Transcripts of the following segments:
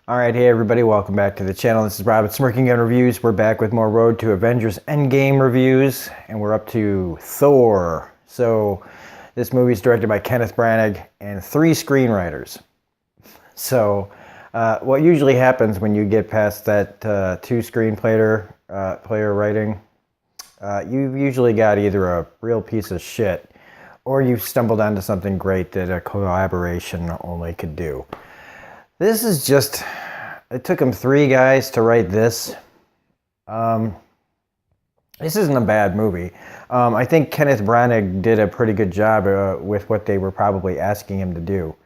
Alright, hey everybody, welcome back to the channel. This is Rob at Smirking Gun Reviews. We're back with more Road to Avengers Endgame reviews, and we're up to Thor. So, this movie is directed by Kenneth Branagh and 3 screenwriters. So, what usually happens when you get past that 2 screenplayer player writing, you've usually got either a real piece of shit, or you've stumbled onto something great that a collaboration only could do. This is just, it took them 3 guys to write this. This isn't a bad movie. I think Kenneth Branagh did a pretty good job with what they were probably asking him to do.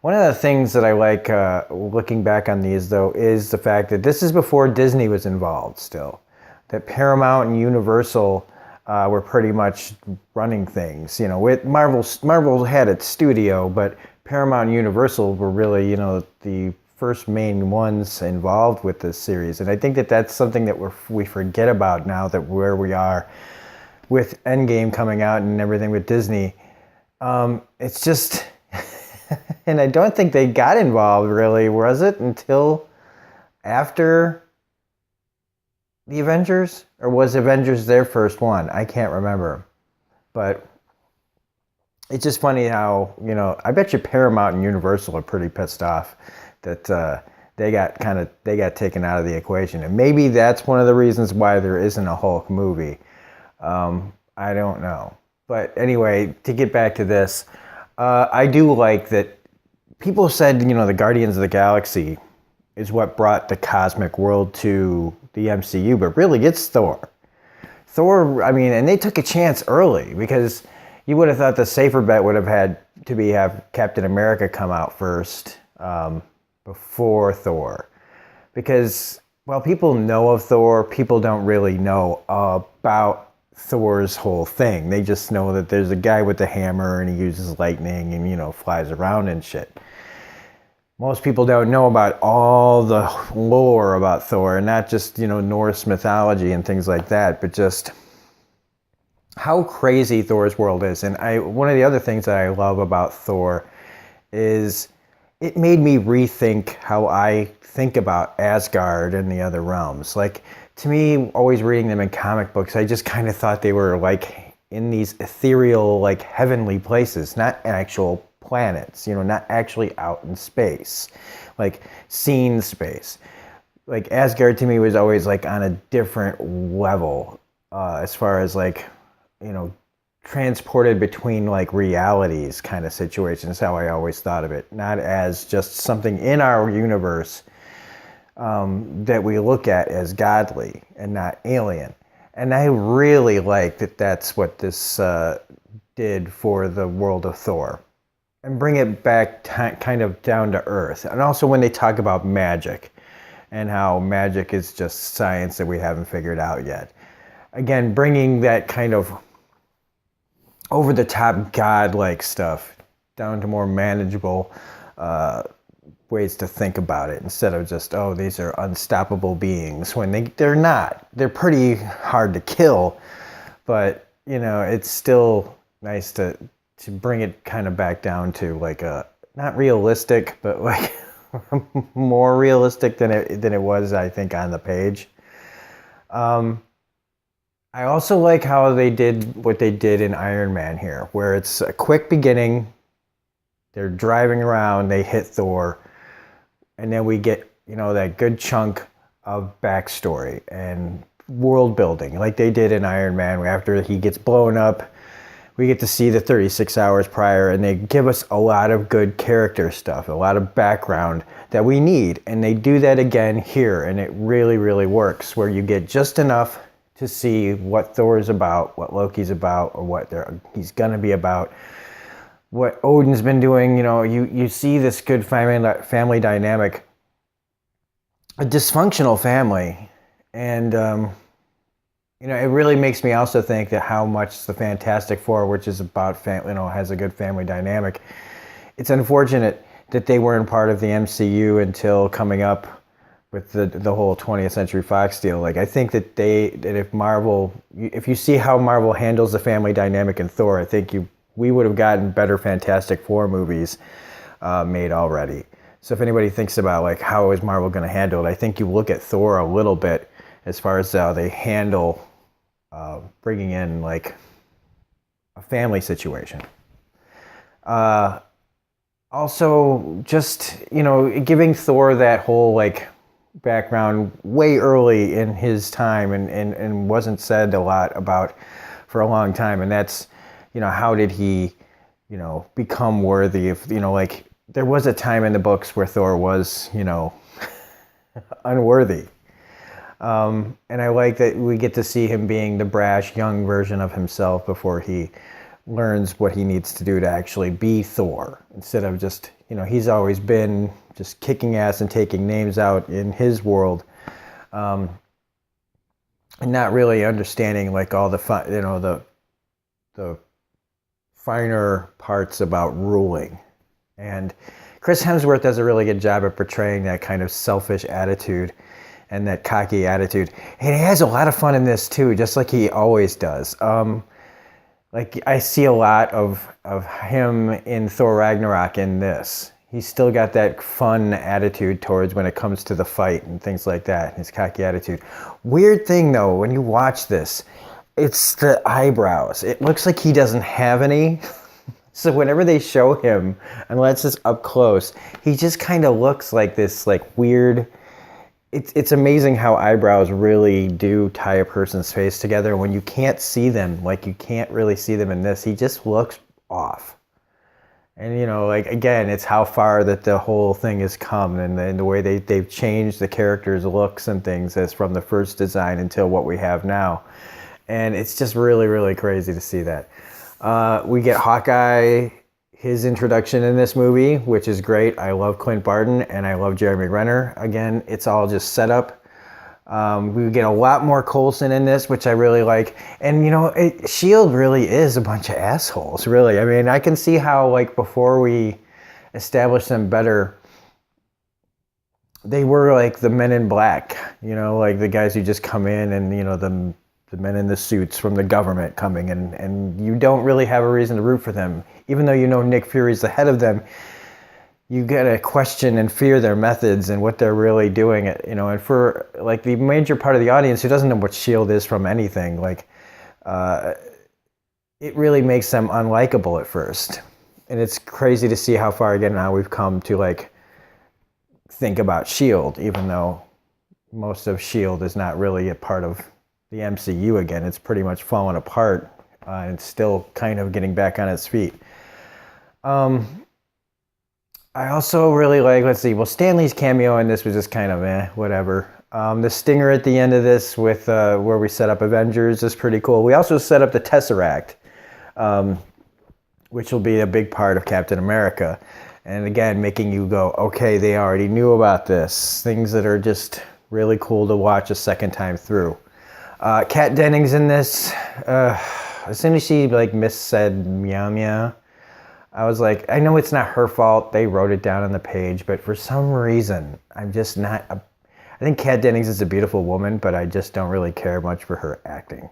One of the things that I like looking back on these, though, is the fact that this is before Disney was involved still. That Paramount and Universal were pretty much running things. You know, with Marvel had its studio, but Paramount and Universal were really, you know, the first main ones involved with this series. And I think that that's something that we forget about now that where we are with Endgame coming out and everything with Disney. It's just, and I don't think they got involved really, was it, until after the Avengers? Or was Avengers their first one? I can't remember. But it's just funny how, you know, I bet you Paramount and Universal are pretty pissed off that they got taken out of the equation. And maybe that's one of the reasons why there isn't a Hulk movie. I don't know. But anyway, to get back to this, I do like that people said, you know, the Guardians of the Galaxy is what brought the cosmic world to the MCU, but really it's Thor. Thor, I mean, and they took a chance early because you would have thought the safer bet would have had to be have Captain America come out first before Thor. Because, well, people know of Thor, people don't really know about Thor's whole thing. They just know that there's a guy with a hammer and he uses lightning and, you know, flies around and shit. Most people don't know about all the lore about Thor, and not just, you know, Norse mythology and things like that, but just how crazy Thor's world is. And one of the other things that I love about Thor is it made me rethink how I think about Asgard and the other realms. Like, to me, always reading them in comic books, I just kind of thought they were like in these ethereal, like heavenly places, not actual planets, you know, not actually out in space, like seen space. Like Asgard to me was always like on a different level as far as like, you know, transported between like realities kind of situations, how I always thought of it, not as just something in our universe that we look at as godly and not alien. And I really like that that's what this did for the world of Thor, and bring it back kind of down to earth. And also when they talk about magic and how magic is just science that we haven't figured out yet. Again, bringing that kind of over-the-top God-like stuff down to more manageable ways to think about it, instead of just, oh, these are unstoppable beings, when they're not. They're pretty hard to kill, but, you know, it's still nice to bring it kind of back down to like a, not realistic, but like more realistic than it was, I think, on the page. I also like how they did what they did in Iron Man here, where it's a quick beginning, they're driving around, they hit Thor, and then we get, you know, that good chunk of backstory and world building, like they did in Iron Man, where after he gets blown up, we get to see the 36 hours prior, and they give us a lot of good character stuff, a lot of background that we need. And they do that again here, and it really, really works, where you get just enough to see what Thor is about, what Loki's about, or what he's going to be about, what Odin's been doing. You know, you see this good family dynamic, a dysfunctional family, and you know, it really makes me also think that how much the Fantastic Four, which is about you know, has a good family dynamic. It's unfortunate that they weren't part of the MCU until coming up with the whole 20th Century Fox deal. Like, I think that if you see how Marvel handles the family dynamic in Thor, I think we would have gotten better Fantastic Four movies made already. So if anybody thinks about like how is Marvel going to handle it, I think you look at Thor a little bit as far as how they handle bringing in like a family situation. Also, just giving Thor that whole like background way early in his time, and wasn't said a lot about for a long time, and that's how did he become worthy of like there was a time in the books where Thor was unworthy. And I like that we get to see him being the brash young version of himself before he learns what he needs to do to actually be Thor, instead of just he's always been just kicking ass and taking names out in his world, and not really understanding like all the fun, the finer parts about ruling. And Chris Hemsworth does a really good job of portraying that kind of selfish attitude and that cocky attitude. And he has a lot of fun in this too, just like he always does. Like I see a lot of him in Thor Ragnarok in this. He's still got that fun attitude towards when it comes to the fight and things like that, his cocky attitude. Weird thing though, when you watch this, it's the eyebrows. It looks like he doesn't have any. So whenever they show him, unless it's up close, he just kind of looks like this like weird. It's amazing how eyebrows really do tie a person's face together. When you can't see them, like you can't really see them in this, he just looks off. And like again, it's how far that the whole thing has come, and the way they've changed the characters' looks and things as from the first design until what we have now. And it's just really, really crazy to see that. We get Hawkeye, his introduction in this movie, which is great. I love Clint Barton and I love Jeremy Renner. Again, it's all just set up. We get a lot more Coulson in this, which I really like. And S.H.I.E.L.D. really is a bunch of assholes, really. I mean, I can see how like before we establish them better, they were like the Men in Black, like the guys who just come in and the men in the suits from the government coming, and you don't really have a reason to root for them. Even though Nick Fury's the head of them, you gotta question and fear their methods and what they're really doing. And for like the major part of the audience who doesn't know what S.H.I.E.L.D. is from anything, like it really makes them unlikable at first. And it's crazy to see how far again now we've come to like think about S.H.I.E.L.D., even though most of S.H.I.E.L.D. is not really a part of the MCU again. It's pretty much fallen apart and still kind of getting back on its feet. I also really like, Stan Lee's cameo in this was just kind of whatever. The stinger at the end of this with where we set up Avengers is pretty cool. We also set up the Tesseract, which will be a big part of Captain America. And again, making you go, okay, they already knew about this. Things that are just really cool to watch a second time through. Kat Dennings in this, as soon as she missaid meow meow, I was like, I know it's not her fault. They wrote it down on the page, but for some reason, I'm just not. I think Kat Dennings is a beautiful woman, but I just don't really care much for her acting.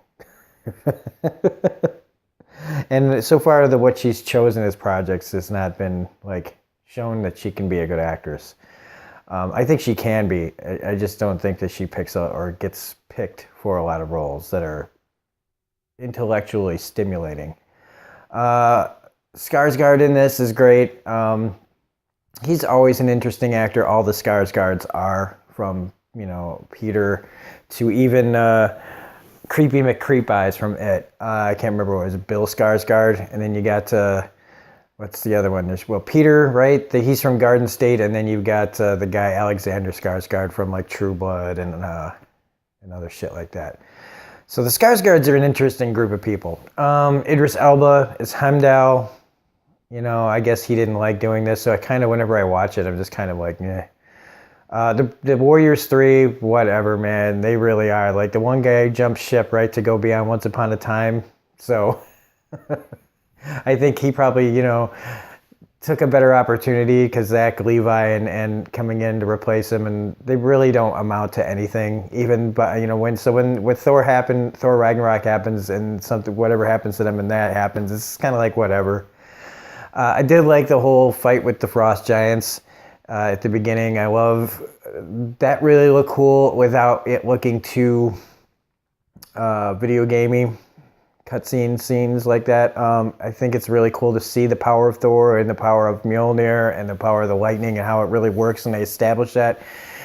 And so far, what she's chosen as projects has not been shown that she can be a good actress. I think she can be. I just don't think that she picks or gets picked for a lot of roles that are intellectually stimulating. Skarsgård in this is great. He's always an interesting actor. All the Skarsgårds are, from Peter to even Creepy McCreep Eyes from It. I can't remember what it was. Bill Skarsgård, and then you got what's the other one? There's Peter, right? He's from Garden State, and then you've got the guy Alexander Skarsgård from True Blood and other shit like that. So the Skarsgårds are an interesting group of people. Idris Elba is Heimdall. I guess he didn't like doing this, so I kind of, whenever I watch it, I'm just kind of like, eh. The Warriors 3, whatever, man. They really are. The one guy jumped ship, right, to go beyond Once Upon a Time. So I think he probably, took a better opportunity because Zach Levi and coming in to replace him, and they really don't amount to anything. Even, but when Thor Ragnarok happens, and whatever happens to them and that happens, it's kind of like whatever. I did like the whole fight with the Frost Giants. at the beginning. I love that really looked cool without it looking too video gamey. Cutscene scenes like that. I think it's really cool to see the power of Thor and the power of Mjolnir and the power of the lightning and how it really works, and they establish that.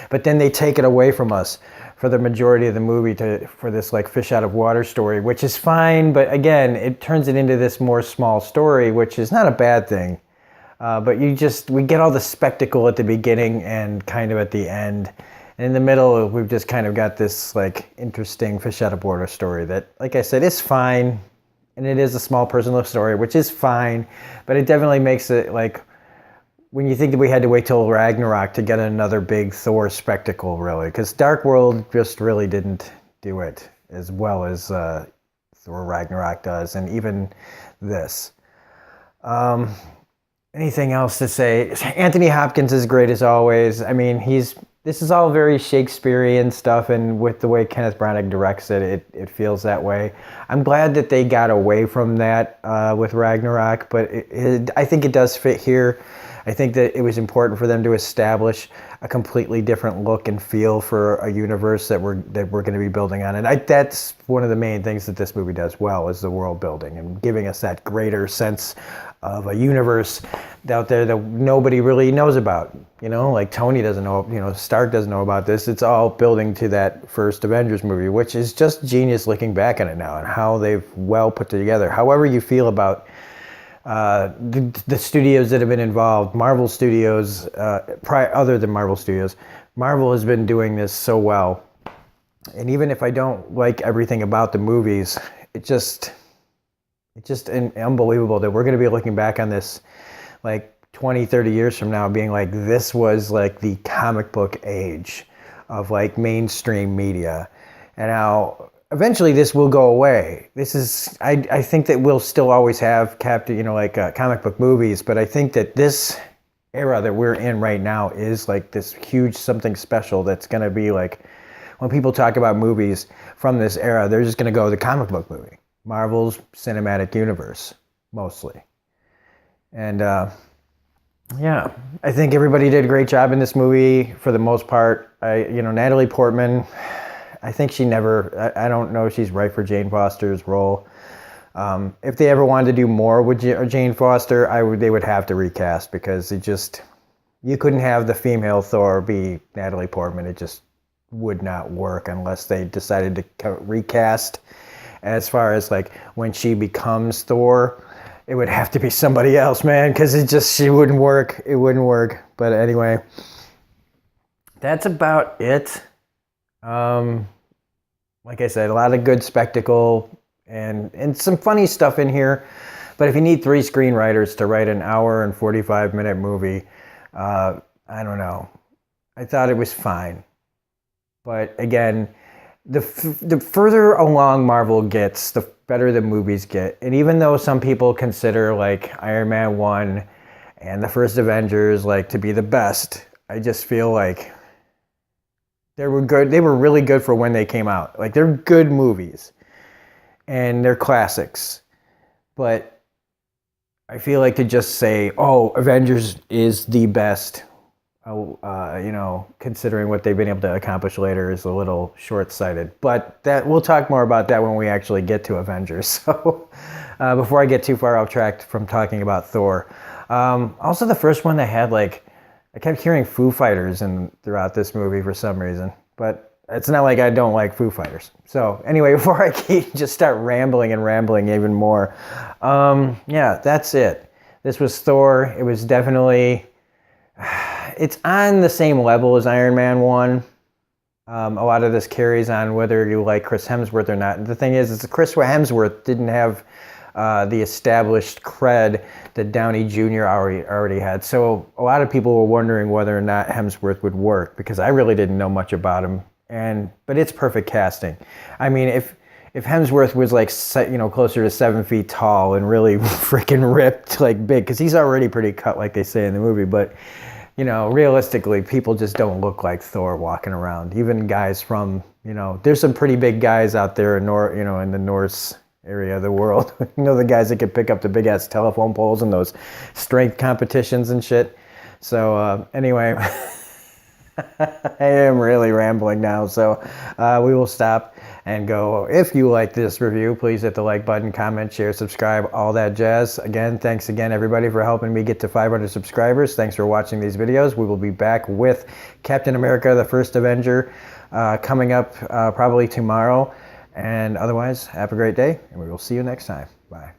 But then they take it away from us for the majority of the movie for this like fish out of water story, which is fine. But again, it turns it into this more small story, which is not a bad thing. But we get all the spectacle at the beginning and kind of at the end. And in the middle, we've just kind of got this like interesting fish out of water story that, like I said, is fine. And it is a small personal story, which is fine. But it definitely makes it like, when you think that we had to wait till Ragnarok to get another big Thor spectacle, really. Because Dark World just really didn't do it as well as Thor Ragnarok does. And even this. Anything else to say? Anthony Hopkins is great as always. I mean, this is all very Shakespearean stuff, and with the way Kenneth Branagh directs it, it feels that way. I'm glad that they got away from that with Ragnarok, but I think it does fit here. I think that it was important for them to establish a completely different look and feel for a universe that we're going to be building on. And that's one of the main things that this movie does well, is the world building and giving us that greater sense of a universe out there that nobody really knows about. You know, like Tony doesn't know, Stark doesn't know about this. It's all building to that first Avengers movie, which is just genius looking back on it now and how they've well put together. However you feel about the studios that have been involved, Marvel Studios, other than Marvel Studios, Marvel has been doing this so well. And even if I don't like everything about the movies, it's just unbelievable that we're going to be looking back on this like 20, 30 years from now being like, this was like the comic book age of like mainstream media. And how eventually this will go away. I think that we'll still always have comic book movies, but I think that this era that we're in right now is like this huge something special that's going to be like, when people talk about movies from this era, they're just going to go the comic book movie. Marvel's cinematic universe, mostly. And yeah, I think everybody did a great job in this movie for the most part. Natalie Portman, I think I don't know if she's right for Jane Foster's role. If they ever wanted to do more with Jane Foster, they would have to recast, because you couldn't have the female Thor be Natalie Portman. It just would not work unless they decided to recast. As far as like when she becomes Thor, it would have to be somebody else, man, because she wouldn't work. It wouldn't work. But anyway, that's about it. Like I said, a lot of good spectacle and some funny stuff in here. But if you need 3 screenwriters to write an hour and 45-minute movie, I don't know. I thought it was fine. But again, the further along Marvel gets, the better the movies get. And even though some people consider like Iron Man 1 and the first Avengers like to be the best, I just feel like they were good. They were really good for when they came out. Like, they're good movies and they're classics. But I feel like to just say, oh, Avengers is the best, considering what they've been able to accomplish later, is a little short-sighted. But we'll talk more about that when we actually get to Avengers. So before I get too far off track from talking about Thor. Also, the first one that had like, I kept hearing Foo Fighters throughout this movie for some reason. But it's not like I don't like Foo Fighters. So anyway, before I just start rambling even more. Yeah, that's it. This was Thor. It was definitely... It's on the same level as Iron Man 1. A lot of this carries on whether you like Chris Hemsworth or not. The thing is Chris Hemsworth didn't have the established cred that Downey Jr. already had. So a lot of people were wondering whether or not Hemsworth would work, because I really didn't know much about him. But it's perfect casting. I mean, if Hemsworth was like closer to 7 feet tall and really freaking ripped, like big, because he's already pretty cut, like they say in the movie, but realistically, people just don't look like Thor walking around. Even guys from, there's some pretty big guys out there in the Norse area of the world. The guys that could pick up the big ass telephone poles and those strength competitions and shit. So anyway, I am really rambling now, so we will stop and go. If you like this review, please hit the like button, comment, share, subscribe, all that jazz. Again, thanks again, everybody, for helping me get to 500 subscribers. Thanks for watching these videos. We will be back with Captain America, the First Avenger, coming up probably tomorrow. And otherwise, have a great day, and we will see you next time. Bye.